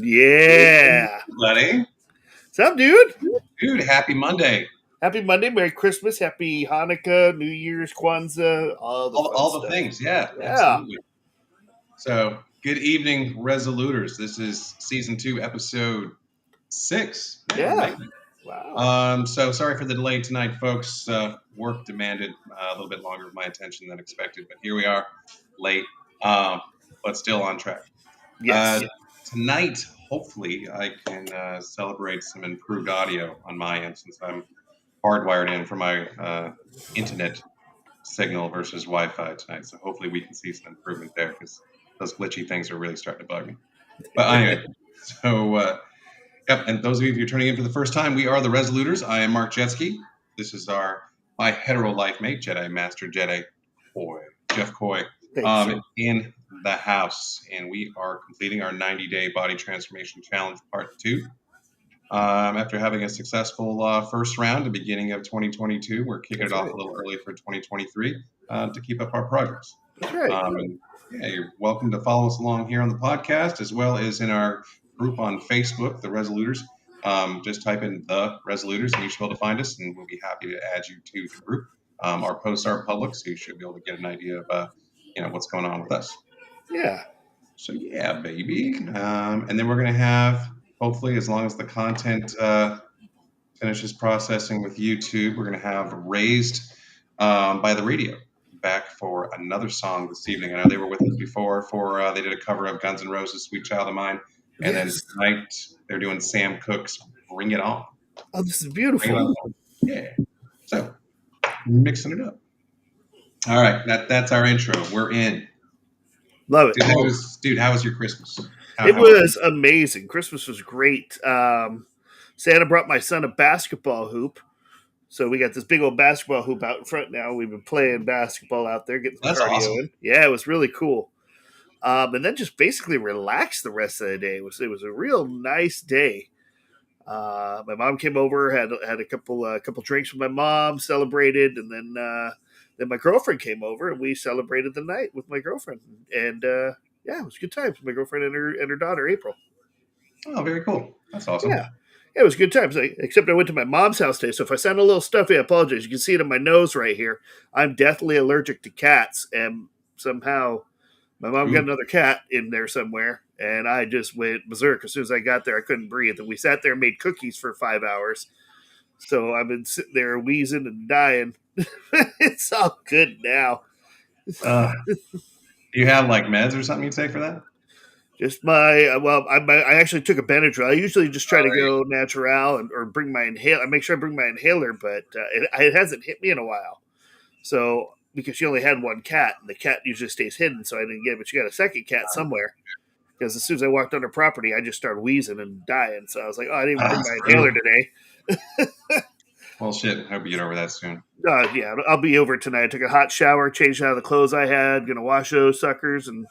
Yeah. Buddy. What's up, dude? Dude, happy Monday. Happy Monday, Merry Christmas, Happy Hanukkah, New Year's, Kwanzaa, all the fun All the stuff. things. Yeah, Yeah. absolutely. So, good evening, Resoluters. This is season 2, episode 6. Yeah, we're Yeah. making it. Wow. So sorry for the delay tonight, folks. Work demanded a little bit longer of my attention than expected, but here we are, late, but still on track. Yes. Tonight, hopefully, I can celebrate some improved audio on my end since I'm hardwired in for my internet signal versus Wi-Fi tonight. So hopefully we can see some improvement there because those glitchy things are really starting to bug me. But anyway, so yep. And those of you who are turning in for the first time, we are the Resoluters. I am Mark Jetsky. This is my hetero life mate, Jedi Master Jedi Coy, Jeff Coy, Thanks, sir. in the house, and we are completing our 90-day body transformation challenge part 2. After having a successful first round at the beginning of 2022, we're kicking That's it off right. a little early for 2023 to keep up our progress. That's right. And yeah, you're welcome to follow us along here on the podcast as well as in our group on Facebook, the Resoluters. Just type in the Resoluters and you should be able to find us, and we'll be happy to add you to the group. Our posts are public, so you should be able to get an idea of what's going on with us. Yeah. So yeah, baby. And then we're gonna have, hopefully, as long as the content finishes processing with YouTube, we're gonna have Raised by the Radio back for another song this evening. I know they were with us before for they did a cover of Guns N' Roses' "Sweet Child of Mine," and then tonight they're doing Sam Cooke's "Bring It On." Oh, this is Bring It beautiful. On. Yeah. So mixing it up. All right, that's our intro. We're in. Love it. Dude, how was your Christmas? It was amazing. Christmas was great. Santa brought my son a basketball hoop. So we got this big old basketball hoop out in front now. We've been playing basketball out there, getting some That's cardio awesome. in. Yeah, it was really cool. And then just basically relaxed the rest of the day. It was a real nice day. My mom came over, had a couple drinks with my mom, celebrated, and then my girlfriend came over and we celebrated the night with my girlfriend. And yeah, it was a good time. My girlfriend and her daughter April. Oh, very cool. That's awesome. Yeah. It was good times, except I went to my mom's house today. So if I sound a little stuffy, I apologize. You can see it in my nose right here. I'm deathly allergic to cats, and somehow my mom got another cat in there somewhere, and I just went berserk. As soon as I got there, I couldn't breathe, and we sat there and made cookies for 5 hours. So I've been sitting there wheezing and dying. It's all good now. Do you have like meds or something you take for that? Just I actually took a Benadryl. I usually just try to go natural or bring my inhaler. I make sure I bring my inhaler, but it hasn't hit me in a while. So because she only had one cat, and the cat usually stays hidden, so I didn't get it. But she got a second cat somewhere. Because as soon as I walked on her property, I just started wheezing and dying. So I was like, oh, I didn't even bring my inhaler today. Well, shit. I hope you get over that soon. Yeah, I'll be over tonight. I took a hot shower, changed out of the clothes I had, gonna wash those suckers, and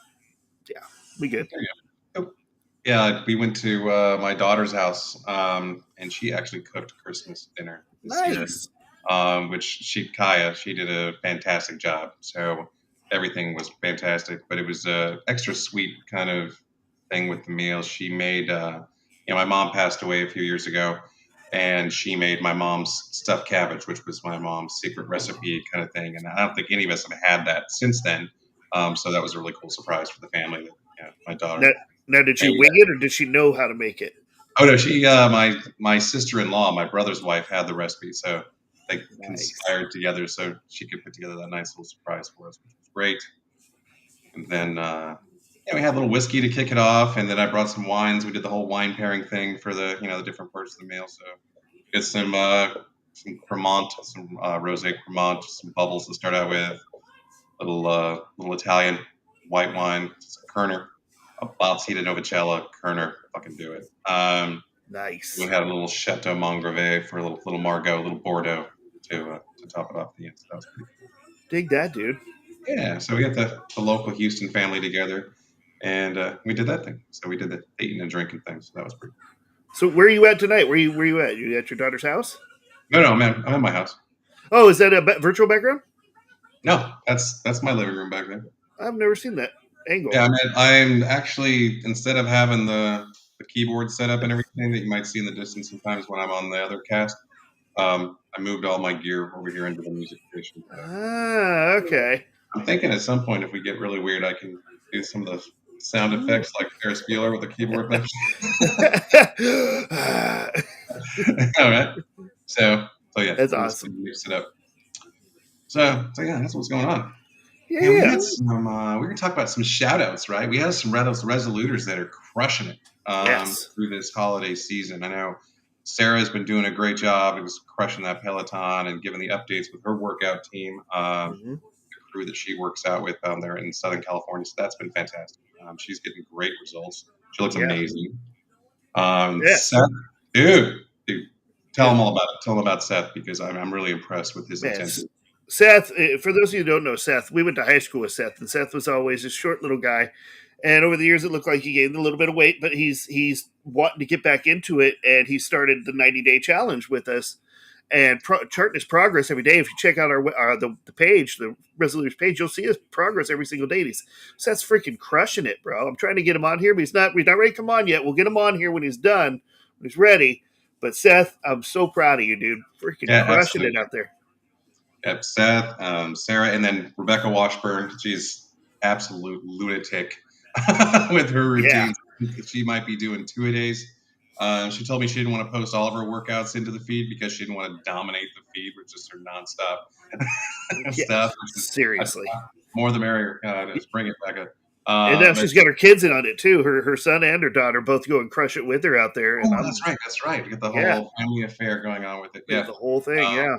yeah, be good. There you go. Yeah, we went to my daughter's house, and she actually cooked Christmas dinner this year. Which she did a fantastic job. So everything was fantastic, but it was a extra sweet kind of thing with the meal. She made, my mom passed away a few years ago, and she made my mom's stuffed cabbage, which was my mom's secret recipe kind of thing. And I don't think any of us have had that since then. So that was a really cool surprise for the family. My daughter. Now, did she wing it, or did she know how to make it? Oh no, she my sister-in-law, my brother's wife, had the recipe, so they conspired together so she could put together that nice little surprise for us, which was great. And then we had a little whiskey to kick it off, and then I brought some wines. We did the whole wine pairing thing for the the different parts of the meal. So get some Cremant, some rosé Cremant, some bubbles to start out with, little Italian white wine, some Kerner. A Balsita Novicella, Kerner, fucking do it. Nice. We had a little Chateau Mongrave for a little Margaux, a little Bordeaux to top it off the end. So that was pretty cool. Dig that, dude. Yeah, so we got the local Houston family together, and we did that thing. So we did the eating and drinking thing. So that was pretty cool. So where are you at tonight? Where you at? You at your daughter's house? No, man, I'm at my house. Oh, is that a virtual background? No, that's my living room back there. I've never seen that angle. Yeah, I'm actually, instead of having the the keyboard setup and everything that you might see in the distance sometimes when I'm on the other cast. I moved all my gear over here into the music station. So Okay. I'm thinking at some point, if we get really weird, I can do some of the sound effects like Ferris Bueller with the keyboard thing. All right. So yeah, That's we'll just awesome. mix it up. So yeah, that's what's going on. Yeah, we Yeah. had some. We were talking about some shout outs, right? We have some Resoluters that are crushing it Yes. through this holiday season. I know Sarah's been doing a great job. It was crushing that Peloton and giving the updates with her workout team, Hmm. the crew that she works out with down there in Southern California. So that's been fantastic. She's getting great results. She looks Yeah. amazing. Yes. Seth, dude, tell Yeah. him all about it. Tell him about Seth because I'm really impressed with his Man, intensity. Seth, for those of you who don't know Seth, we went to high school with Seth, and Seth was always a short little guy. And over the years, it looked like he gained a little bit of weight, but he's wanting to get back into it, and he started the 90-day challenge with us and charting his progress every day. If you check out the page, the Resoluters page, you'll see his progress every single day. Seth's freaking crushing it, bro. I'm trying to get him on here, but he's not ready to come on yet. We'll get him on here when he's done, when he's ready. But Seth, I'm so proud of you, dude. Freaking Yeah, crushing it absolutely. out there. Yep, Seth, Sarah, and then Rebecca Washburn. She's absolute lunatic with her Yeah. routines. She might be doing 2-a-days. She told me she didn't want to post all of her workouts into the feed because she didn't want to dominate the feed with just her nonstop Yeah. stuff. Seriously. More the merrier. Just bring it back up. And now But she's got her kids in on it too. Her son and her daughter both go and crush it with her out there. And oh, I'm that's right. That's right. You get the yeah, whole family affair going on with it. the Yeah. whole thing. Um, Yeah.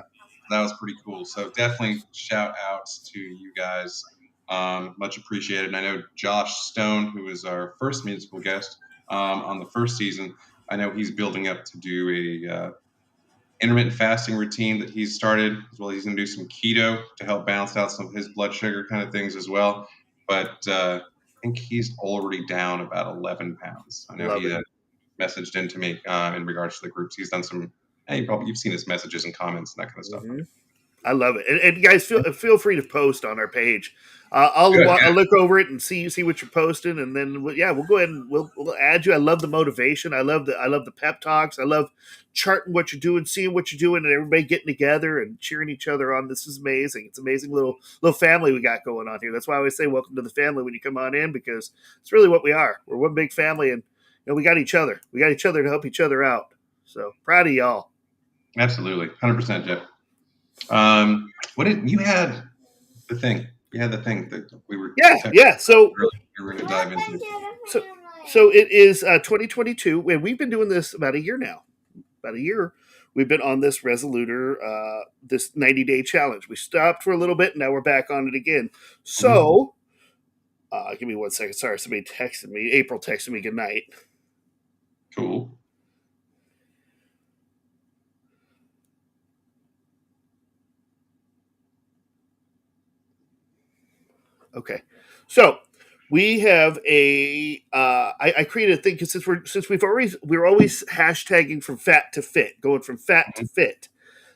that was pretty cool. So definitely shout outs to you guys. Much appreciated. And I know Josh Stone, who was our first musical guest on the first season, I know he's building up to do a intermittent fasting routine that he's started as well. He's going to do some keto to help balance out some of his blood sugar kind of things as well. But I think he's already down about 11 pounds. I know Love he it. messaged into me in regards to the groups. He's done some. Hey, you've seen his messages and comments and that kind of stuff. Hmm. I love it. And guys, feel free to post on our page. Good. I'll look over it and see what you're posting, and then we'll go ahead and we'll add you. I love the motivation. I love the pep talks. I love charting what you're doing, seeing what you're doing, and everybody getting together and cheering each other on. This is amazing. It's amazing little family we got going on here. That's why I always say welcome to the family when you come on in, because it's really what we are. We're one big family, and we got each other. We got each other to help each other out. So proud of y'all. Absolutely, 100%, Jeff. What did you had the thing? You had the thing that we were. Yeah. So We were going to dive into. So it is 2022, and we've been doing this about a year now. About a year, we've been on this Resoluter, this 90-day challenge. We stopped for a little bit, and now we're back on it again. So, give me 1 second. Sorry, somebody texted me. April texted me good night. Cool. Okay, so we have I created a thing because we're always hashtagging from fat to fit, going from fat to fit.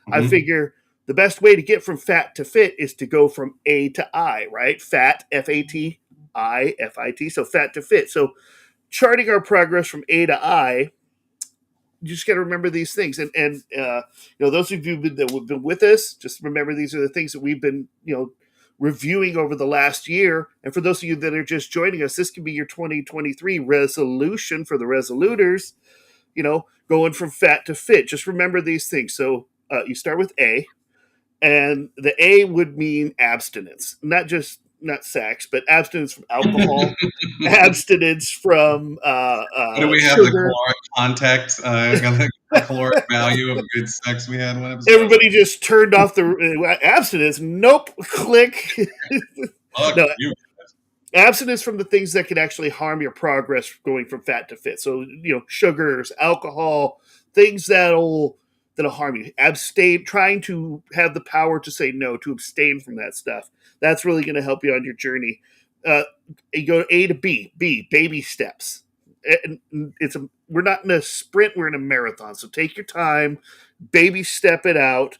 I Mm-hmm. figure the best way to get from fat to fit is to go from A to I, right? Fat, FAT, I, FIT. So fat to fit. So charting our progress from A to I, you just got to remember these things. And those of you that have been with us, just remember these are the things that we've been, reviewing over the last year. And for those of you that are just joining us, this can be your 2023 resolution for the Resoluters, going from fat to fit. Just remember these things. So you start with A, and the A would mean abstinence, not sex, but abstinence from alcohol, abstinence from What do we have? The sugar. caloric contact, the caloric value of good sex we had one episode. Everybody just turned off the abstinence. Nope, click. Fuck No, you. abstinence from the things that can actually harm your progress going from fat to fit. So sugars, alcohol, things that'll harm you. Abstain, trying to have the power to say no, to abstain from that stuff. That's really going to help you on your journey. You go A to B, baby steps. And we're not in a sprint, we're in a marathon. So take your time, baby step it out.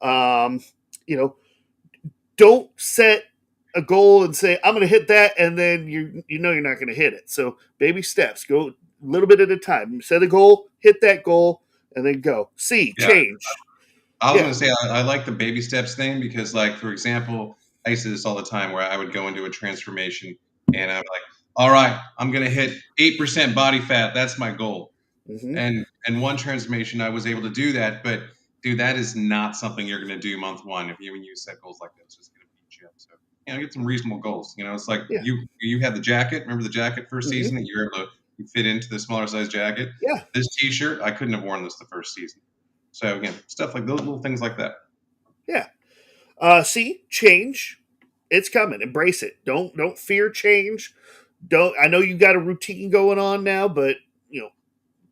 Um, you know, don't set a goal and say I'm going to hit that, and then you're not going to hit it. So baby steps. Go little bit at a time. Set a goal, hit that goal, and then go. C, Yeah. change. I was Yeah. going to say I like the baby steps thing because, like, for example, I used to do this all the time where I would go into a transformation and I'm like, all right, I'm going to hit 8% body fat. That's my goal. Hmm. And one transformation I was able to do that, but dude, that is not something you're going to do month one if you when you set goals like that. It's just going to beat you up. So get some reasonable goals. It's like Yeah. you had the jacket. Remember the jacket first Hmm. season that you were able to fit into the smaller size jacket. Yeah. This T-shirt, I couldn't have worn this the first season. So again, stuff like those little things like that. Yeah. C, change. It's coming. Embrace it. Don't fear change. Don't. I know you got a routine going on now, but you know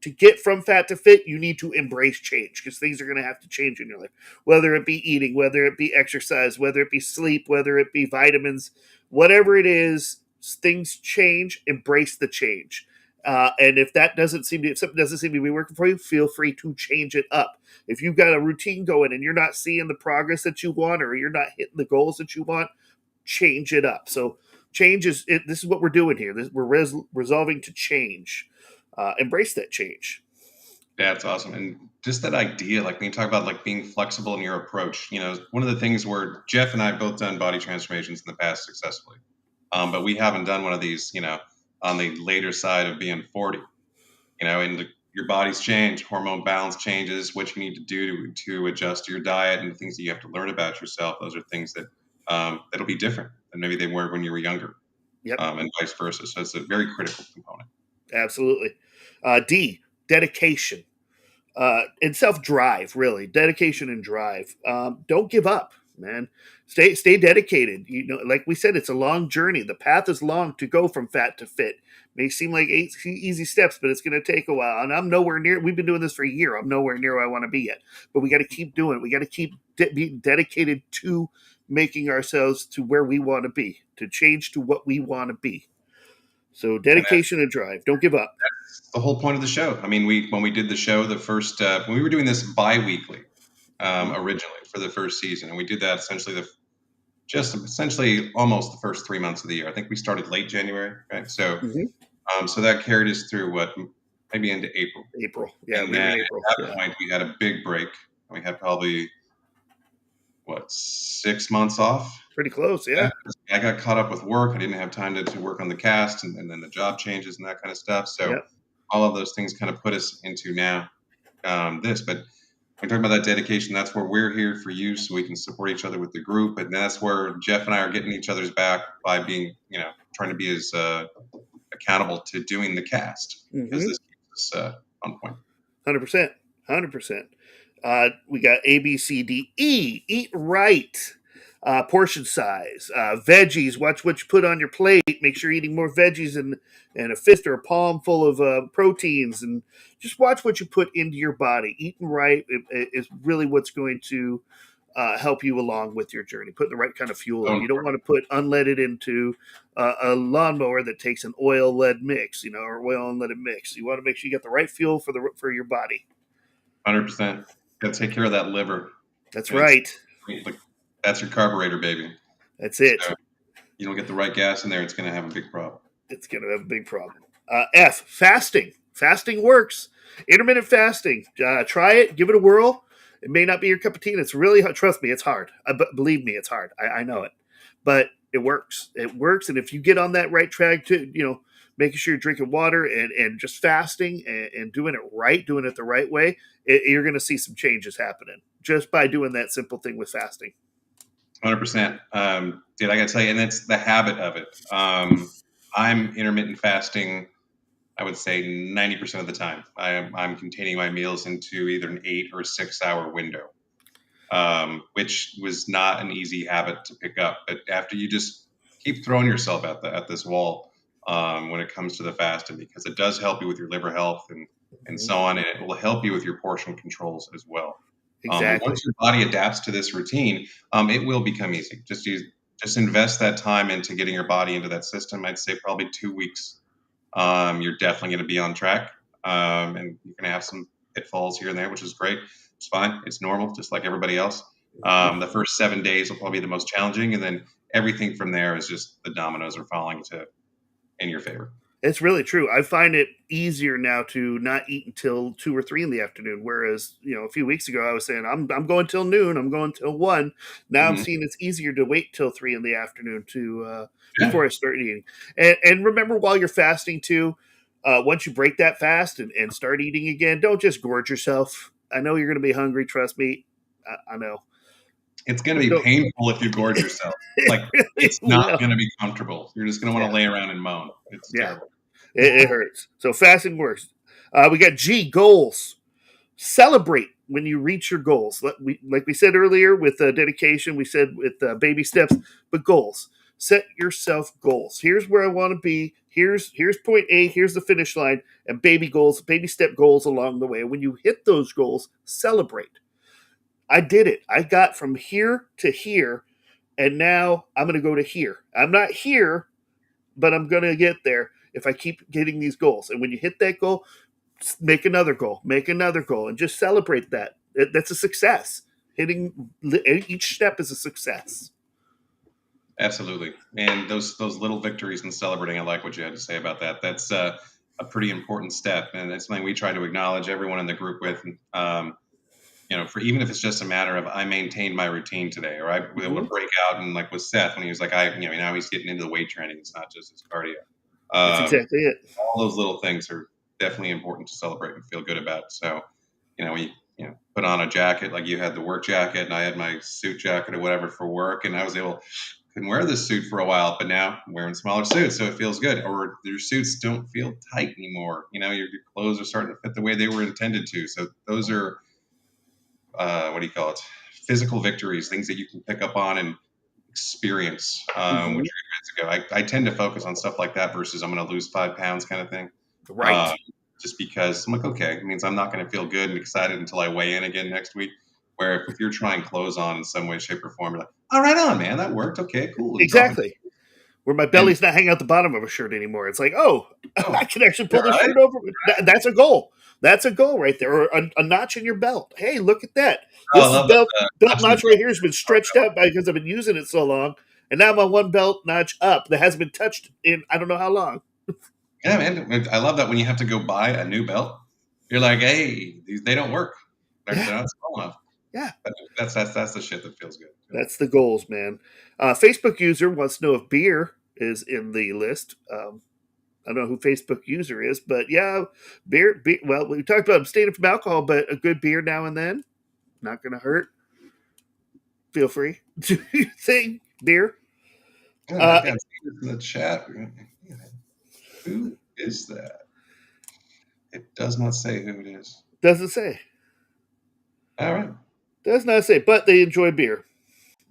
to get from fat to fit, you need to embrace change because things are going to have to change in your life. Whether it be eating, whether it be exercise, whether it be sleep, whether it be vitamins, whatever it is, things change. Embrace the change. And if something doesn't seem to be working for you, feel free to change it up. If you've got a routine going and you're not seeing the progress that you want, or you're not hitting the goals that you want, change it up. So change is it, this is what we're doing here. We're resolving to change. Embrace that change. Yeah, it's awesome. And just that idea, like when you talk about like being flexible in your approach, one of the things where Jeff and I have both done body transformations in the past successfully. But we haven't done one of these, on the later side of being 40, and your body's changed, hormone balance changes, what you need to do to adjust your diet and the things that you have to learn about yourself. Those are things that, that'll be different than maybe they were when you were younger, Yep, and vice versa. So it's a very critical component. absolutely. D, dedication. And self drive, really dedication and drive. Don't give up, man. Stay dedicated. Like we said, it's a long journey. The path is long to go from fat to fit. May seem like easy steps, but it's going to take a while. And I'm nowhere near. We've been doing this for a year. I'm nowhere near where I want to be yet. But we got to keep doing it. We got to keep being dedicated to making ourselves to where we want to be, to change to what we want to be. So And dedication and drive. Don't give up. that's the whole point of the show. I mean, when we did the show, the first when we were doing this bi-weekly, Mhm. originally for the first season, and we did that essentially just essentially almost the first 3 months of the year. I think we started late January, right? So Mhm. so that carried us through what maybe into April, April. Yeah, and we were then in at April. that Yeah. point we had a big break. We had probably what 6 months off. Pretty close. Yeah, Yeah. I got caught up with work. I didn't have time to work on the cast, and then the job changes and that kind of stuff. So Yeah. all of those things kind of put us into now this. But we're talking about that dedication. That's where we're here for you, so we can support each other with the group, and that's where Jeff and I are getting each other's back by being, trying to be as accountable to doing the cast because Mm-hmm. this keeps us on point. 100%. 100%. We got A, B, C, D, E. Eat right. Portion size. Veggies. Watch what you put on your plate. Make sure you're eating more veggies and a fist or a palm full of proteins. And just watch what you put into your body. Eating right is really what's going to help you along with your journey. Put the right kind of fuel So in. You don't important. want to put unleaded into a lawnmower that takes an oil lead mix, or oil unleaded mix. You want to make sure you get the right fuel for your body. 100%. Got to take care of that liver. That's It's right. like that's your carburetor, baby. That's it. So you don't get the right gas in there, it's going to have a big problem. It's going to have a big problem. F, fasting. Fasting works. Intermittent fasting. Try it. Give it a whirl. It may not be your cup of tea. And it's really hard. Trust me, it's hard. Believe me, it's hard. I know it. But it works. It works. And if you get on that right track to, making sure you're drinking water and just fasting and doing it right, doing it the right way, you're going to see some changes happening just by doing that simple thing with fasting. 100%. Dude, I got to tell you, and it's the habit of it. I'm intermittent fasting, I would say 90% of the time. I'm containing my meals into either an 8 or 6 hour window, which was not an easy habit to pick up. But after you just keep throwing yourself at this wall when it comes to the fasting, because it does help you with your liver health and Mhm. so on, and it will help you with your portion controls as well. But Exactly. once your body adapts to this routine, it will become easy. Just invest that time into getting your body into that system. I'd say probably 2 weeks. You're definitely going to be on track, and you're going to have some pitfalls here and there, which is great. It's fine. It's normal, just like everybody else. Mhm. The first 7 days will probably be the most challenging, and then everything from there is just the dominoes are falling to in your favor. It's really true. I find it easier now to not eat until 2 or 3 in the afternoon. Whereas, a few weeks ago I was saying I'm going till noon. I'm going till 1. Now I'm Hmm. seeing it's easier to wait till 3 in the afternoon to Yeah, before I start eating. And remember, while you're fasting too, once you break that fast and start eating again, don't just gorge yourself. I know you're going to be hungry. Trust me. I know, it's going to but be don't. painful if you gorge yourself. Like, It it's really not will. going to be comfortable. You're just going to want Yeah, to lay around and moan. It's yeah. terrible. It hurts. So fasting works. We got G goals. Celebrate when you reach your goals. Like we said earlier with dedication, we said with baby steps, but goals. Set yourself goals. Here's where I want to be. Here's point A. Here's the finish line, and baby goals, baby step goals along the way. When you hit those goals, celebrate. I did it. I got from here to here, and now I'm going to go to here. I'm not here, but I'm going to get there if I keep getting these goals. And when you hit that goal, make another goal, and just celebrate that. That's a success. Hitting each step is a success. Absolutely. And those little victories and celebrating, I like what you had to say about that. That's a pretty important step, and it's something we try to acknowledge everyone in the group with. For even if it's just a matter of I maintained my routine today, or I was able to Mm-hmm. break out, and like with Seth when he was like, now he's getting into the weight training. It's not just his cardio. That's exactly it. All those little things are definitely important to celebrate and feel good about. So, we put on a jacket, like you had the work jacket and I had my suit jacket or whatever for work, and I was able couldn't wear this suit for a while, but now I'm wearing smaller suits, so it feels good. Or your suits don't feel tight anymore. Your clothes are starting to fit the way they were intended to. So those are what do you call it? Physical victories, things that you can pick up on and experience, Mm-hmm. which are good to go. I tend to focus on stuff like that versus I'm going to lose 5 pounds kind of thing. Right. Uh, just because I'm like, okay, it means I'm not going to feel good and excited until I weigh in again next week. Where if you're trying clothes on in some way, shape, or form, you're like, all right, on, man, that worked. Okay, cool. You drop it. Exactly. Where my And belly's not hanging out the bottom of a shirt anymore. It's like, oh, oh, I can actually all pull this right. shirt over. That's a goal. That's a goal right there. Or a notch in your belt. Hey, look at that. Oh, I This is love that. belt Notch in the notch right belt. here has been stretched out because I've been using it so long. And now my one belt notch up that hasn't been touched in I don't know how long. Yeah, man. I love that when you have to go buy a new belt, you're like, hey, they don't work. They're Yeah, not small enough. yeah. That's the shit that feels good. That's the goals, man. Facebook user wants to know if beer is in the list. I don't know who Facebook user is, but yeah, beer. Well, we talked about abstaining from alcohol, but a good beer now and then, not going to hurt. Feel free. Do you think beer? Good. Uh, I've got in the chat. Who is that? It does not say who it is. doesn't say. All right. Does not say, but they enjoy beer.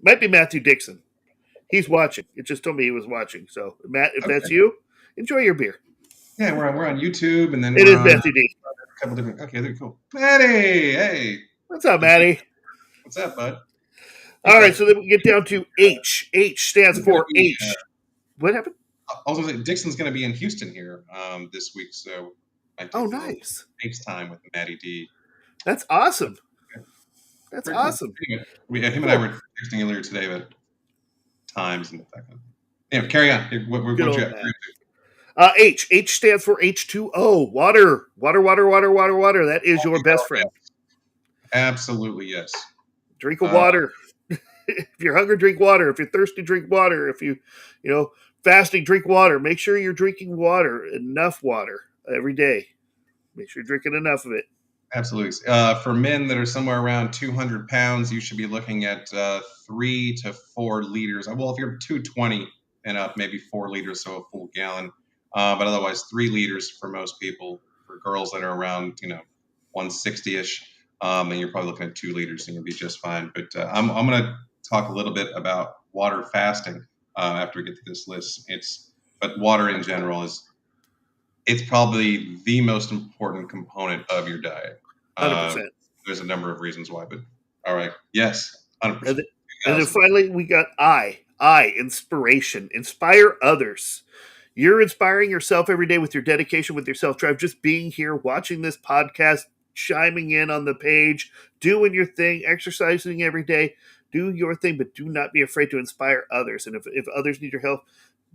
Might be Matthew Dixon. He's watching. It just told me he was watching. So, Matt, if that's Okay. you, enjoy your beer. Yeah, we're on YouTube, and then It we're is on Matthew D. a couple different. Okay, they're cool. Maddie, hey, What's up, good to see you. Matty? What's up, bud? Hey, All right, but so then we get down to H. H stands Dixon's gonna for be. H. What happened? I was gonna say Dixon's gonna be in Houston here this week, so I do Oh, a little nice. FaceTime with Maddie D. That's So, awesome. okay, That's very cool. awesome. Anyway, him and I Cool. were texting earlier today about times and that kind of thing. Yeah, carry on. Good What you old got? Matt. H. H stands for H2O. Water. Water, water, water, water, water. That is your best Hell friend. yes. Absolutely yes. Drink a Uh, water. If you're hungry, drink water. If you're thirsty, drink water. If fasting, drink water. Make sure you're drinking water, enough water every day. Make sure you're drinking enough of it. Absolutely. For men that are somewhere around 200 pounds, you should be looking at 3 to 4 liters. Well, if you're 220 and up, maybe 4 liters, so a full gallon. But otherwise, 3 liters for most people. For girls that are around, 160 ish, then you're probably looking at 2 liters, and you'll be just fine. But I'm going to talk a little bit about water fasting after we get to this list. But water in general is it's probably the most important component of your diet. Hundred Um, percent. there's a number of reasons why, but all right, yes, 100%, And then, and then 2000. finally, we got I, inspiration. Inspire others. You're inspiring yourself every day with your dedication, with your self drive, just being here, watching this podcast, chiming in on the page, doing your thing, exercising every day. Do your thing, but do not be afraid to inspire others. And if others need your help,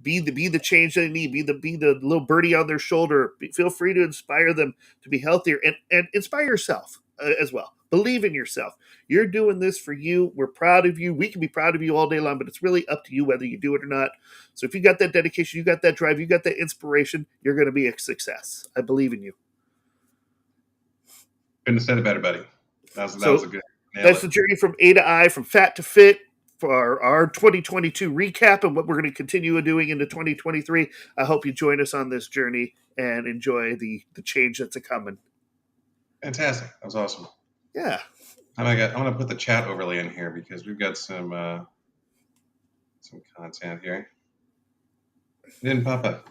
be the change they need. Be the little birdie on their shoulder. Feel free to inspire them to be healthier, and inspire yourself as well. Believe in yourself. You're doing this for you. We're proud of you. We can be proud of you all day long, but it's really up to you whether you do it or not. So if you got that dedication, you got that drive, you got that inspiration, you're going to be a success. I believe in you. Couldn't have said it better, buddy. That was a good. That's the journey from A to I, from fat to fit, for our 2022 recap and what we're going to continue doing into 2023. I hope you join us on this journey and enjoy the change that's a coming. Fantastic. That was awesome. Yeah. I'm going to put the chat overlay in here because we've got some content here. It didn't pop up.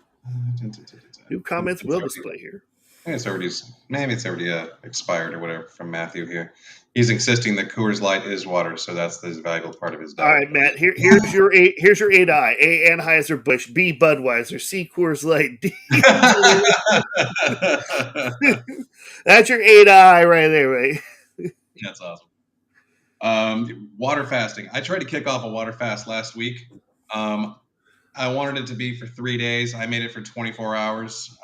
New comments will display here. Maybe it's already expired or whatever from Matthew here. He's insisting that Coors Light is water, so that's the valuable part of his diet. All right, Matt. Here's your A to I. A, Anheuser Busch. B, Budweiser. C, Coors Light. D, that's your A to I right there, right? That's awesome. Water fasting. I tried to kick off a water fast last week. I wanted it to be for 3 days. I made it for 24 hours.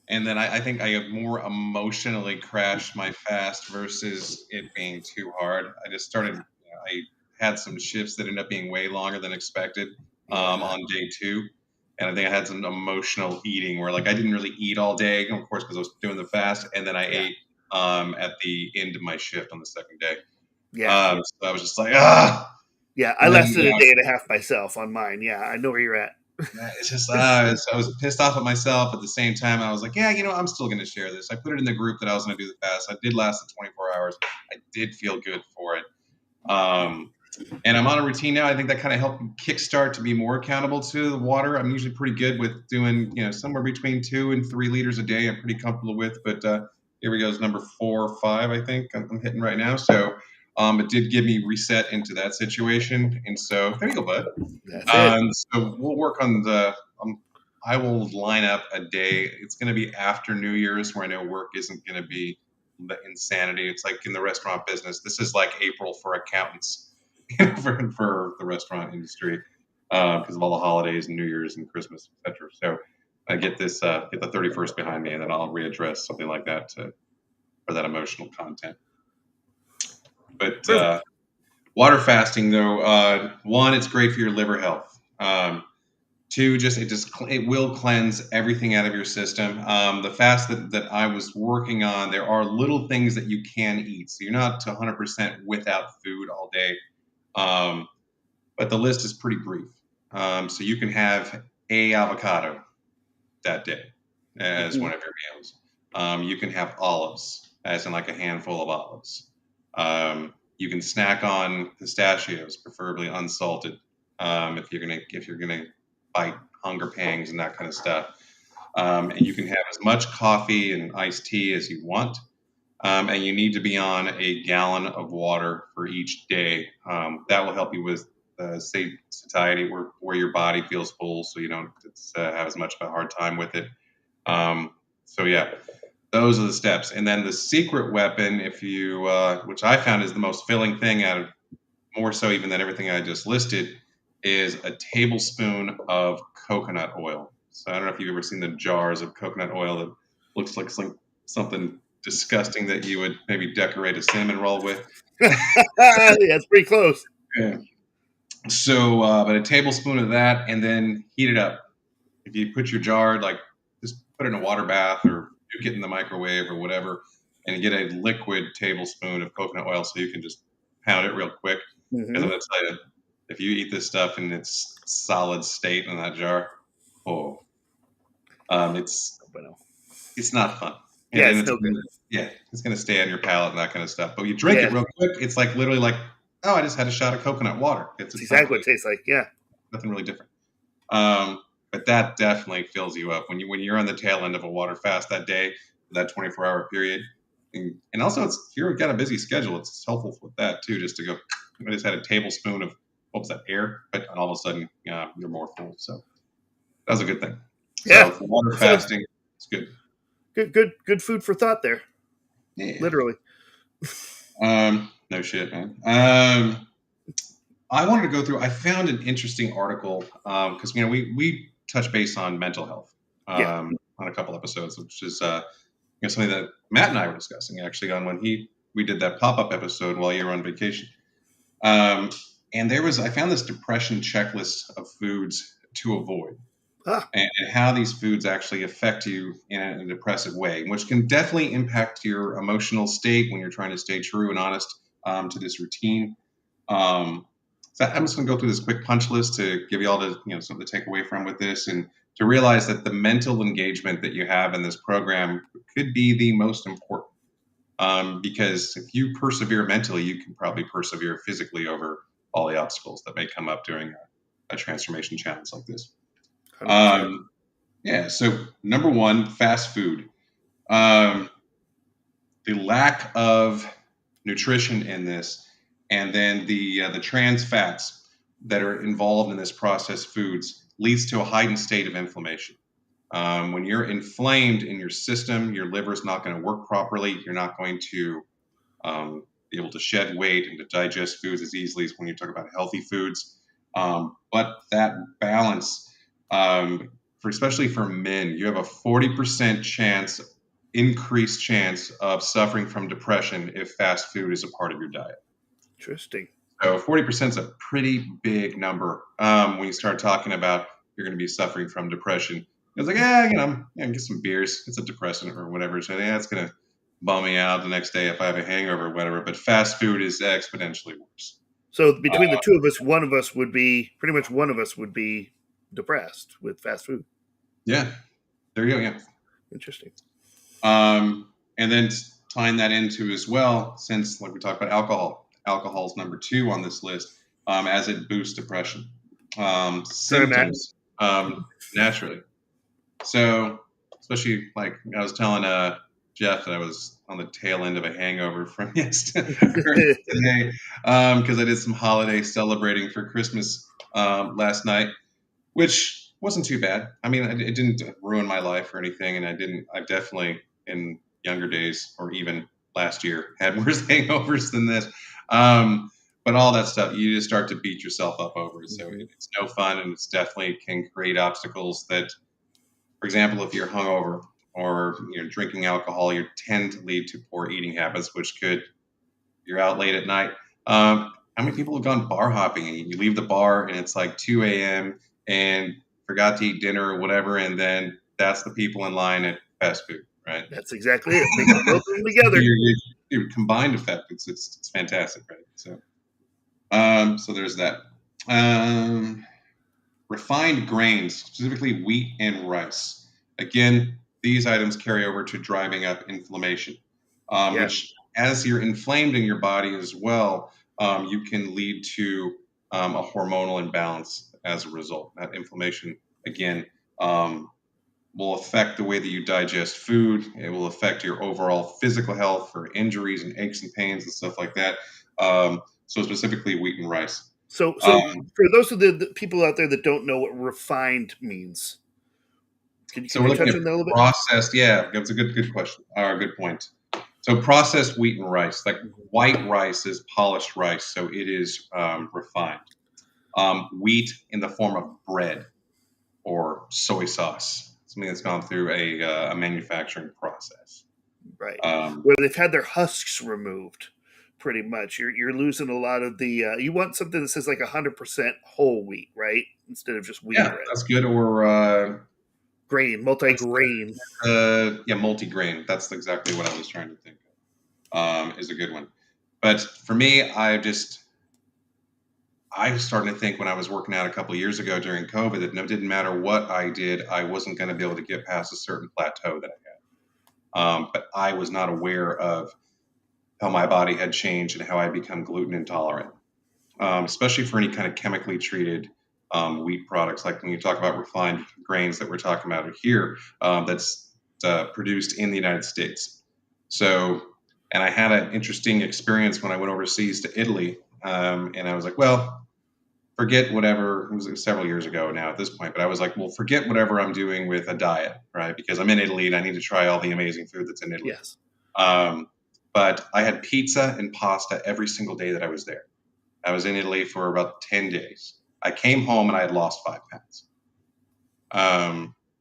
And then I think I more emotionally crashed my fast versus it being too hard. I just started, I had some shifts that ended up being way longer than expected on day 2. And I think I had some emotional eating where like I didn't really eat all day, of course, because I was doing the fast. And then I ate at the end of my shift on the second day. Yeah. So I was just like, Yeah, I lasted a day and a half myself on mine. Yeah, I know where you're at. It's just, I was pissed off at myself. At the same time, I was like, yeah, I'm still going to share this. I put it in the group that I was going to do the fast. I did last the 24 hours. I did feel good for it. And I'm on a routine now. I think that kind of helped kickstart to be more accountable to the water. I'm usually pretty good with doing, somewhere between 2 and 3 liters a day. I'm pretty comfortable with, but here we go. It's number 4 or 5, I think I'm hitting right now. So it did give me reset into that situation. And so there you go, bud. That's it. So we'll work on I will line up a day. It's going to be after New Year's where I know work isn't going to be the insanity. It's like in the restaurant business. This is like April for accountants for the restaurant industry because of all the holidays and New Year's and Christmas, etc. So I get the 31st behind me, and then I'll readdress something like that for that emotional content. But water fasting, though, 1, it's great for your liver health. 2, it will cleanse everything out of your system. The fast that I was working on, there are little things that you can eat, so you're not 100% without food all day. But the list is pretty brief. So you can have a avocado that day as one of your meals. You can have olives, as in like a handful of olives. You can snack on pistachios, preferably unsalted, if you're gonna fight hunger pangs and that kind of stuff. And you can have as much coffee and iced tea as you want. And you need to be on a gallon of water for each day. That will help you with satiety, where your body feels full, so you don't have as much of a hard time with it. So yeah. Those are the steps. And then the secret weapon, if you, which I found is the most filling thing out of more so even than everything I just listed, is a tablespoon of coconut oil. So I don't know if you've ever seen the jars of coconut oil that looks like something disgusting that you would maybe decorate a cinnamon roll with. Yeah, it's pretty close. Yeah. So, but a tablespoon of that, and then heat it up. If you put your jar, just put it in a water bath or you get in the microwave or whatever, and you get a liquid tablespoon of coconut oil so you can just pound it real quick. Because I'm going to tell you, if you eat this stuff in its solid state in that jar, it's not fun. Yeah, it's no good. Yeah, it's going to stay on your palate and that kind of stuff. But you drink it real quick, it's like literally like, oh, I just had a shot of coconut water. It's exactly what it tastes like. Yeah, nothing really different. But that definitely fills you up when you're on the tail end of a water fast that day, that 24-hour period. And also, if you've got a busy schedule, it's helpful with that too, just to go, I just had a tablespoon of, air, but all of a sudden, you're more full. So that was a good thing. Yeah. So for water fasting, it's good. Good food for thought there. Yeah. Literally. No shit, man. I wanted to go through. I found an interesting article because we touch base on mental health Yeah. on a couple episodes, which is something that Matt and I were discussing actually on when we did that pop up episode while you were on vacation. Um, and I found this depression checklist of foods to avoid. And how these foods actually affect you in a depressive way, which can definitely impact your emotional state when you're trying to stay true and honest to this routine. Um, so I'm just going to go through this quick punch list to give you all something to take away from with this, and to realize that the mental engagement that you have in this program could be the most important. Because if you persevere mentally, you can probably persevere physically over all the obstacles that may come up during a transformation challenge like this. 100%. Yeah. So number one, fast food. Um, the lack of nutrition in this, and then the trans fats that are involved in this processed foods leads to a heightened state of inflammation. When you're inflamed in your system, your liver is not going to work properly. You're not going to be able to shed weight and to digest foods as easily as when you talk about healthy foods. But that balance, especially for men, you have a 40% increased chance of suffering from depression if fast food is a part of your diet. Interesting. So 40% is a pretty big number when you start talking about you're going to be suffering from depression. It's like, get some beers. It's a depressant or whatever. So it's going to bum me out the next day if I have a hangover or whatever. But fast food is exponentially worse. So between the two of us, one of us would be depressed with fast food. Yeah, there you go. Yeah, interesting. And then tying that into as well, since like we talked about alcohol's number 2 on this list, as it boosts depression symptoms naturally. So especially like I was telling Jeff that I was on the tail end of a hangover from yesterday because I did some holiday celebrating for Christmas last night, which wasn't too bad. I mean, it didn't ruin my life or anything, and I definitely in younger days or even last year had worse hangovers than this. But all that stuff, you just start to beat yourself up over it. So it's no fun, and it's definitely can create obstacles that, for example, if you're hungover or you're drinking alcohol, you tend to lead to poor eating habits, which you're out late at night. How many people have gone bar hopping and you leave the bar and it's like 2 a.m. and forgot to eat dinner or whatever, and then that's the people in line at fast food, right? That's exactly it. Mix both of them together. Your combined effect, it's fantastic, right? So there's that. Refined grains, specifically wheat and rice. Again, these items carry over to driving up inflammation, which, as you're inflamed in your body as well, you can lead to a hormonal imbalance as a result. That inflammation, again, will affect the way that you digest food. It will affect your overall physical health for injuries and aches and pains and stuff like that. So specifically wheat and rice. So for those of the people out there that don't know what refined means, can you touch on that a little bit? Processed, yeah, that's a good question, or a good point. So processed wheat and rice, like white rice is polished rice, so it is refined. Wheat in the form of bread or soy sauce, something that's gone through a manufacturing process. Right. Where they've had their husks removed, pretty much. You're losing a lot of the. You want something that says like 100% whole wheat, right? Instead of just wheat bread. That's good. Or grain, multi-grain. Multi-grain. That's exactly what I was trying to think of. Is a good one. But for me, I started to think when I was working out a couple of years ago during COVID that it didn't matter what I did, I wasn't going to be able to get past a certain plateau that I had. But I was not aware of how my body had changed and how I become gluten intolerant, especially for any kind of chemically treated wheat products. Like when you talk about refined grains that we're talking about here, that's produced in the United States. So, and I had an interesting experience when I went overseas to Italy, and I was like, well, forget whatever. It was several years ago now at this point, but I was like, well, forget whatever I'm doing with a diet, right? Because I'm in Italy and I need to try all the amazing food that's in Italy. Yes. But I had pizza and pasta every single day that I was there. I was in Italy for about 10 days. I came home and I had lost 5 pounds.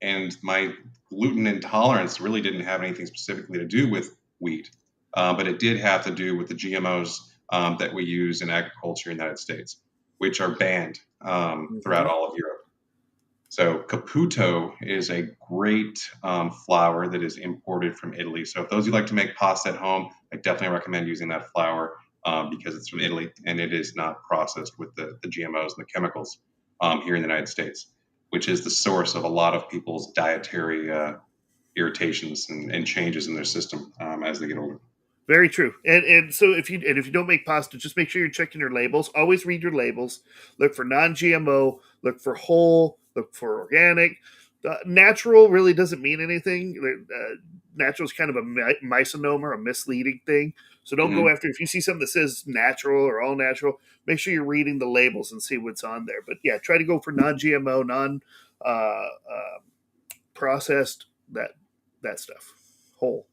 And my gluten intolerance really didn't have anything specifically to do with wheat, but it did have to do with the GMOs that we use in agriculture in the United States, which are banned throughout Mm-hmm. all of Europe. So Caputo is a great flour that is imported from Italy. So if those of you like to make pasta at home, I definitely recommend using that flour because it's from Italy and it is not processed with the GMOs and the chemicals here in the United States, which is the source of a lot of people's dietary irritations and changes in their system as they get older. Very true. And so if you don't make pasta, just make sure you're checking your labels. Always read your labels. Look for non-GMO. Look for whole. Look for organic. Natural really doesn't mean anything. Natural is kind of a misnomer, a misleading thing. So don't go Mm-hmm. after. If you see something that says natural or all natural, make sure you're reading the labels and see what's on there. But yeah, try to go for non-GMO, non processed, that stuff. Whole.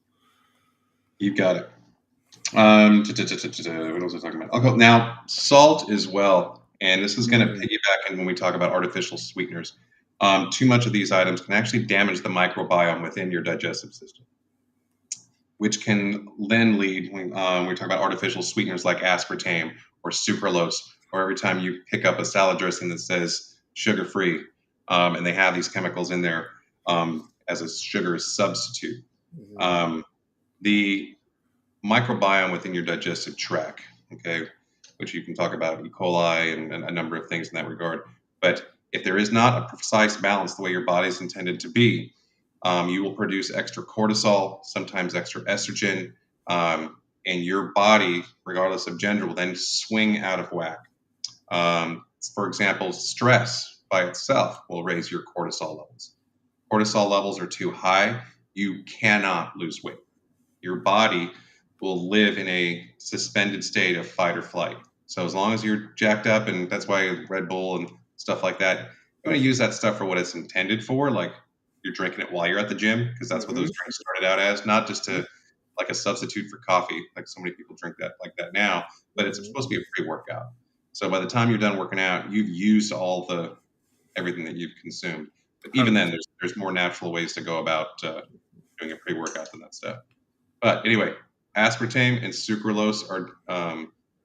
You've got it. What else was I talking about? Okay, now salt as well, and this is going to Mm. piggyback in when we talk about artificial sweeteners. Too much of these items can actually damage the microbiome within your digestive system, which can then lead when we talk about artificial sweeteners like aspartame or sucralose, or every time you pick up a salad dressing that says sugar-free, and they have these chemicals in there as a sugar substitute. Mhm. Um, the microbiome within your digestive tract, okay, which you can talk about E. coli and a number of things in that regard. But if there is not a precise balance the way your body is intended to be, you will produce extra cortisol, sometimes extra estrogen, and your body, regardless of gender, will then swing out of whack. For example, stress by itself will raise your cortisol levels. Cortisol levels are too high, you cannot lose weight. Your body will live in a suspended state of fight or flight. So as long as you're jacked up, and that's why Red Bull and stuff like that, you want to use that stuff for what it's intended for, like you're drinking it while you're at the gym, because that's what Mhm. those drinks started out as, not just to like a substitute for coffee, like so many people drink that like that now, but it's Mhm. supposed to be a pre-workout. So by the time you're done working out, you've used all the everything that you've consumed. But even then, 100%. there's more natural ways to go about doing a pre-workout than that stuff. But anyway, aspartame and sucralose are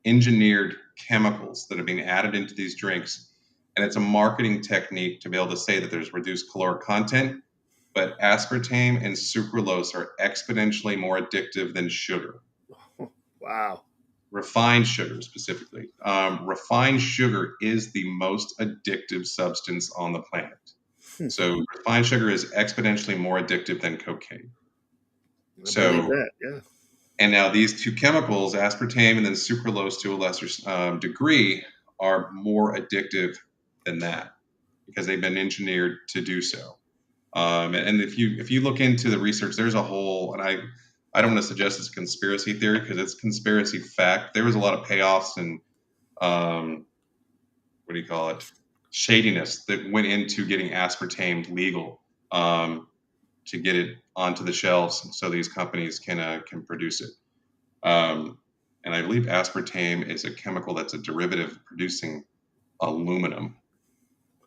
engineered chemicals that are being added into these drinks. And it's a marketing technique to be able to say that there's reduced caloric content, but aspartame and sucralose are exponentially more addictive than sugar. Wow. Refined sugar, specifically. Refined sugar is the most addictive substance on the planet. So, refined sugar is exponentially more addictive than cocaine. I believe So, that. Yeah. and now these two chemicals, aspartame and then sucralose to a lesser degree, are more addictive than that because they've been engineered to do so. And if you look into the research, there's a whole, and I don't want to suggest it's conspiracy theory because it's conspiracy fact. There was a lot of payoffs and um, what do you call it, shadiness that went into getting aspartame legal to get it onto the shelves so these companies can produce it. Um, and I believe aspartame is a chemical that's a derivative of producing aluminum.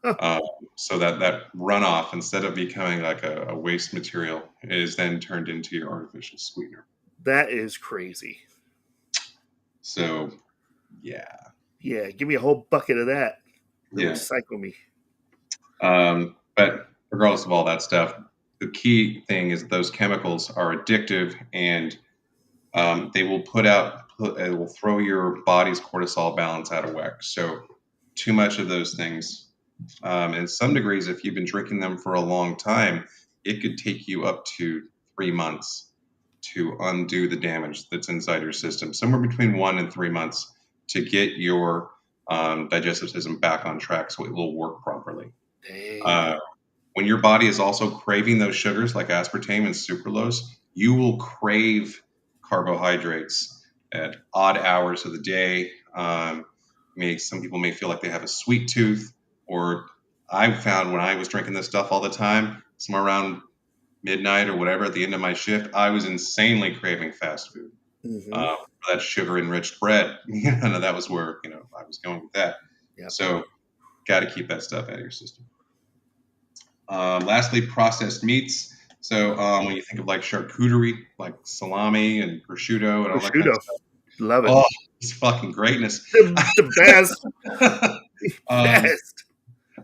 Huh. Um, so that runoff, instead of becoming like a waste material, is then turned into your artificial sweetener. That is crazy. So yeah, Yeah. Give me a whole bucket of that. They'll yeah. recycle me. But regardless of all that stuff, the key thing is that those chemicals are addictive and they will it will throw your body's cortisol balance out of whack. So too much of those things, in some degrees, if you've been drinking them for a long time, it could take you up to 3 months to undo the damage that's inside your system. Somewhere between 1 and 3 months to get your digestive system back on track so it will work properly. Dang. Uh, when your body is also craving those sugars like aspartame and sucralose, you will crave carbohydrates at odd hours of the day. Some people may feel like they have a sweet tooth, or I found when I was drinking this stuff all the time, somewhere around midnight or whatever at the end of my shift, I was insanely craving fast food. Mm-hmm. For that sugar enriched bread. That was where I was going with that. Yep. So got to keep that stuff out of your system. Lastly, processed meats. So when you think of like charcuterie, like salami and prosciutto and all that kind of Prosciutto. stuff, Love it. oh, it's fucking greatness. The best. um, Best.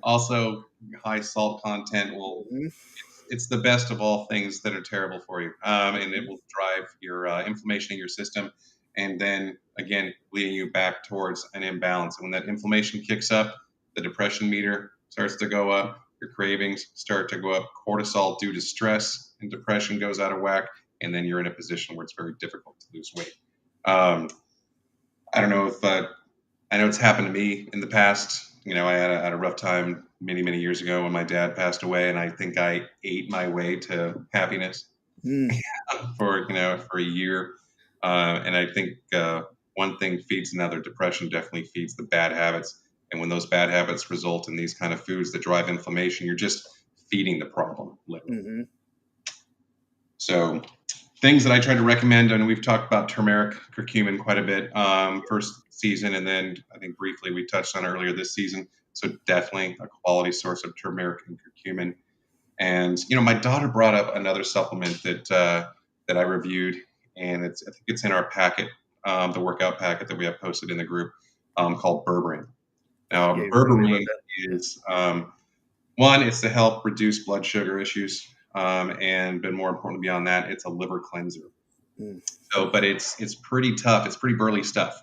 Also, high salt content will. Mm-hmm. It's the best of all things that are terrible for you, and it will drive your inflammation in your system, and then again leading you back towards an imbalance. And when that inflammation kicks up, the depression meter starts to go up, your cravings start to go up, cortisol due to stress and depression goes out of whack, and then you're in a position where it's very difficult to lose weight. Um, I don't know if I know it's happened to me in the past. I had a rough time many, many years ago when my dad passed away, and I think I ate my way to happiness Mm. for a year. And I think one thing feeds another. Depression definitely feeds the bad habits, and when those bad habits result in these kind of foods that drive inflammation, you're just feeding the problem, literally. Mm-hmm. So things that I try to recommend, and we've talked about turmeric, curcumin quite a bit first season, and then I think briefly we touched on earlier this season. So definitely a quality source of turmeric and curcumin. And my daughter brought up another supplement that I reviewed, and I think it's in our packet, the workout packet that we have posted in the group, called berberine. Yeah, Now, you told me about berberine that. is one, it's to help reduce blood sugar issues, and more important beyond that, it's a liver cleanser. Mm. So, but it's pretty tough. It's pretty burly stuff.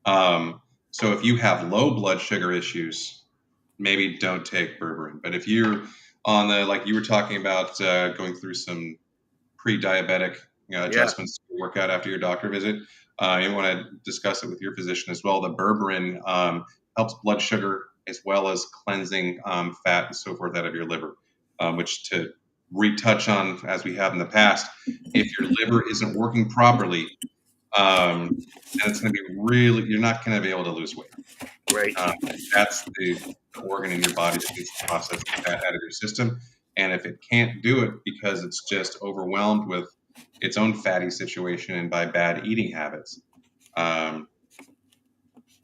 So if you have low blood sugar issues, maybe don't take berberine. But if you're on the like you were talking about going through some pre-diabetic Yeah. adjustments to work out after your doctor visit, you want to discuss it with your physician as well. The berberine helps blood sugar as well as cleansing fat and so forth out of your liver, which to retouch on as we have in the past, if your liver isn't working properly, then it's going to be you're not going to be able to lose weight. Right. That's the organ in your body that needs to process the fat out of your system. And if it can't do it because it's just overwhelmed with its own fatty situation and by bad eating habits, um,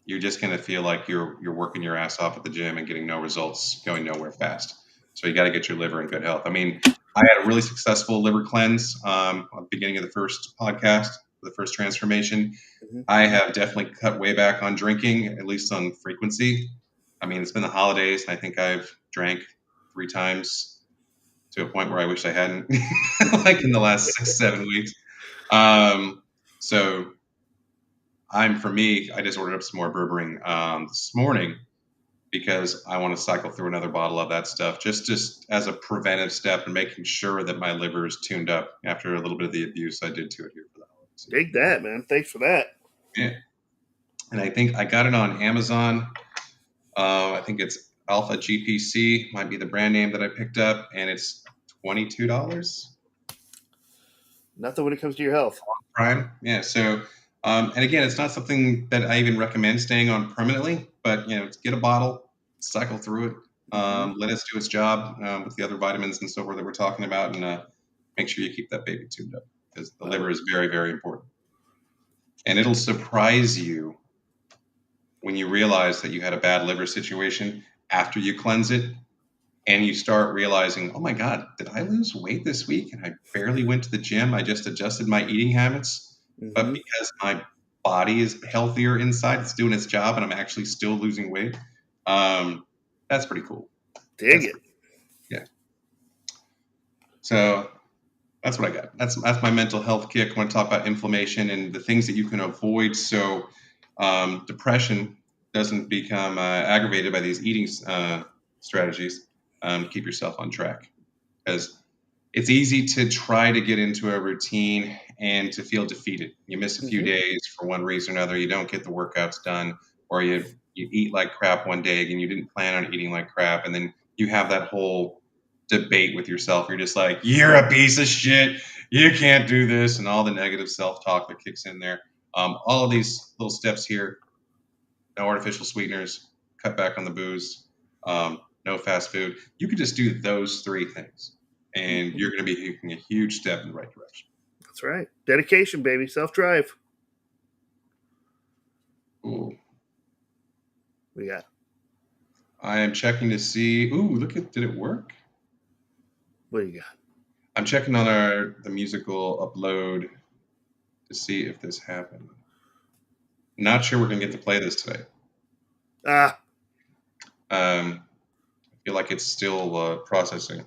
you're just going to feel like you're working your ass off at the gym and getting no results, going nowhere fast. So you got to get your liver in good health. I mean, I had a really successful liver cleanse at the beginning of the first podcast, the first transformation. Mm-hmm. I have definitely cut way back on drinking, at least on frequency. I mean, it's been the holidays, and I think I've drank 3 times to a point where I wish I hadn't, like in the last 6, 7 weeks. So for me, I just ordered up some more berberine this morning because I want to cycle through another bottle of that stuff, just as a preventive step and making sure that my liver is tuned up after a little bit of the abuse I did to it here for the holidays. Dig that, man. Thanks for that. Yeah. And I think I got it on Amazon. I think it's Alpha GPC might be the brand name that I picked up, and it's $22. Nothing when it comes to your health. Prime, yeah. So, and again, it's not something that I even recommend staying on permanently, but get a bottle, cycle through it, Mm-hmm. let it do its job with the other vitamins and so forth that we're talking about, and make sure you keep that baby tuned up because the liver is very, very important, and it'll surprise you when you realize that you had a bad liver situation after you cleanse it. And you start realizing, oh my God, did I lose weight this week? And I barely went to the gym. I just adjusted my eating habits. But Mm-hmm. because my body is healthier inside, it's doing its job, and I'm actually still losing weight. That's pretty cool. Dig it. Yeah. So that's what I got. That's my mental health kick. I want to talk about inflammation and the things that you can avoid so depression doesn't become aggravated by these eating strategies to keep yourself on track. Because it's easy to try to get into a routine and to feel defeated. You miss a few Mm-hmm. days for one reason or another. You don't get the workouts done, or you eat like crap one day and you didn't plan on eating like crap, and then you have that whole debate with yourself. You're just like, you're a piece of shit. You can't do this, and all the negative self-talk that kicks in there. All of these little steps here: no artificial sweeteners, cut back on the booze, no fast food. You could just do those 3 things, and Mm-hmm. you're going to be taking a huge step in the right direction. That's right. Dedication, baby. Self drive. Cool. We got. I am checking to see. Ooh, look at. Did it work? What do you got? I'm checking on the musical upload to see if this happened. Not sure we're gonna get to play this today. I feel like it's still processing.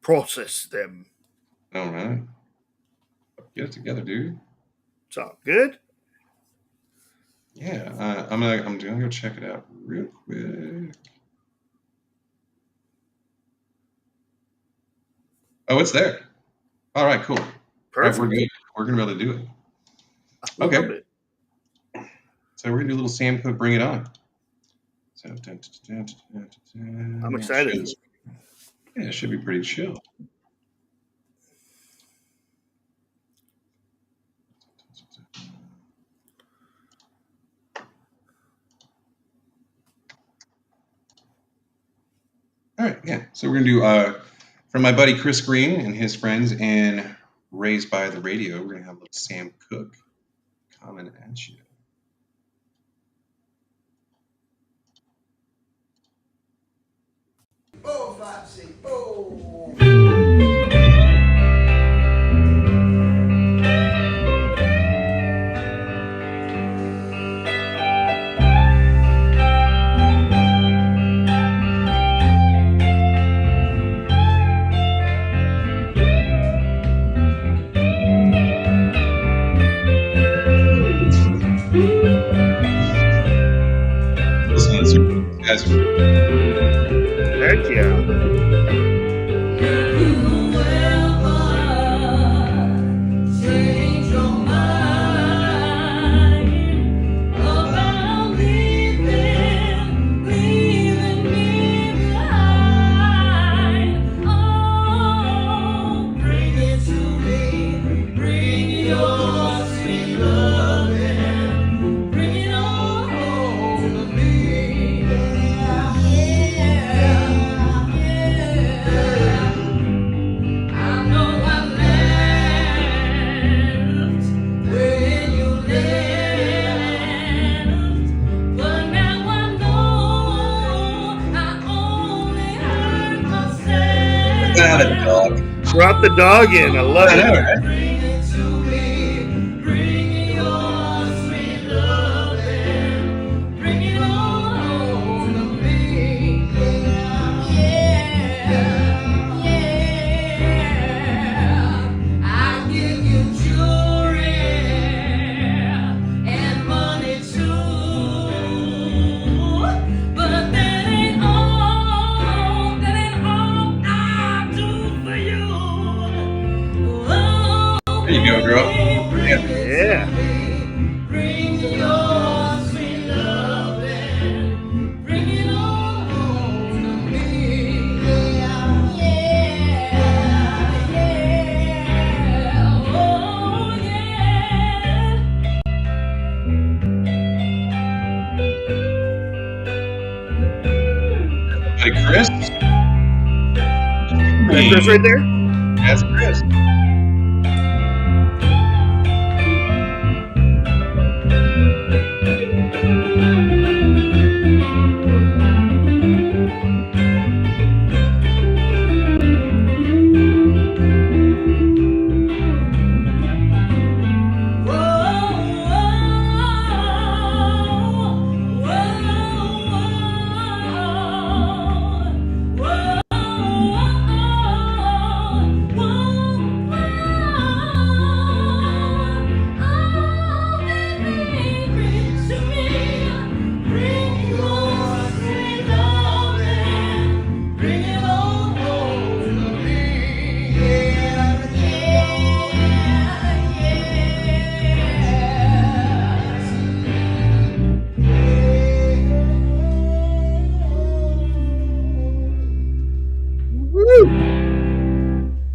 Process them. All right. Get it together, dude. It's all good. Yeah, I'm gonna go check it out real quick. Oh, it's there. All right, cool. Perfect. All right, we're good. We're gonna be able to do it. Okay. Love it. So we're gonna do a little Sam Cooke Bring It On. So, I'm excited. Yeah, it should be pretty chill. All right, yeah. So we're gonna do from my buddy Chris Green and his friends in Raised by the Radio. We're gonna have a little Sam Cooke coming at you. Oh, 5, 6, oh. Heck yeah. Brought the dog in. I love it. Right? There you go, girl. Yeah. Hey, Chris. Is that Chris right there? That's Chris.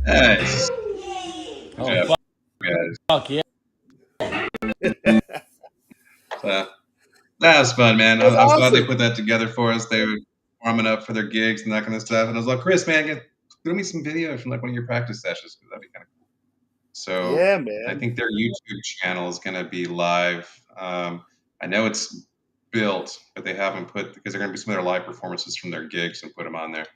Nice. Good job, guys. Fuck yeah. That was fun, man. I was Awesome. glad they put that together for us. They were warming up for their gigs and that kind of stuff. And I was like, Chris, man, do me some video from like one of your practice sessions because that'd be kind of cool. So yeah, man. I think their YouTube channel is going to be live I know it's built, but they haven't put, because they're going to be some of their live performances from their gigs and put them on there.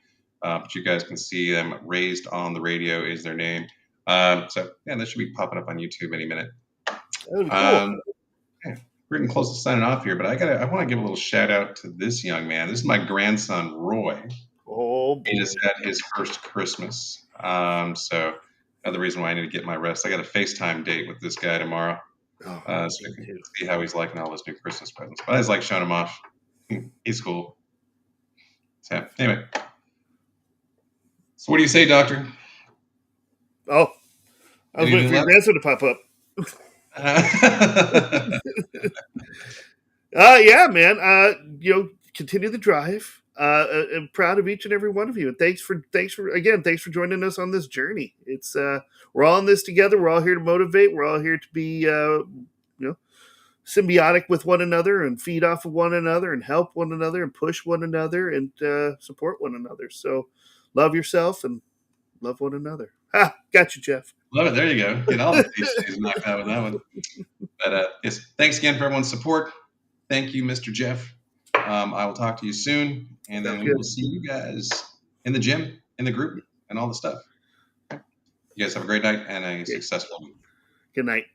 But you guys can see them. Raised on the Radio is their name. So yeah, that should be popping up on YouTube any minute. That would be cool. Yeah, we're getting close to signing off here, but I want to give a little shout out to this young man. This is my grandson, Roy. Oh, boy. He just had his first Christmas. So another reason why I need to get my rest. I got a FaceTime date with this guy tomorrow. So I can see how he's liking all his new Christmas presents. But I just like showing him off. He's cool. So anyway. So what do you say, Doctor? Oh, I was waiting for your grandson to pop up. Yeah, man. Continue the drive. I'm proud of each and every one of you, and thanks for joining us on this journey. It's we're all in this together. We're all here to motivate. We're all here to be symbiotic with one another and feed off of one another and help one another and push one another and support one another. So love yourself and love one another. Got you, Jeff. Love it. There you go. Get all the cliches knocked out with that one. But yes, thanks again for everyone's support. Thank you, Mr. Jeff. I will talk to you soon, and then we will see you guys in the gym, in the group, and all the stuff. You guys have a great night and a successful week. Good night.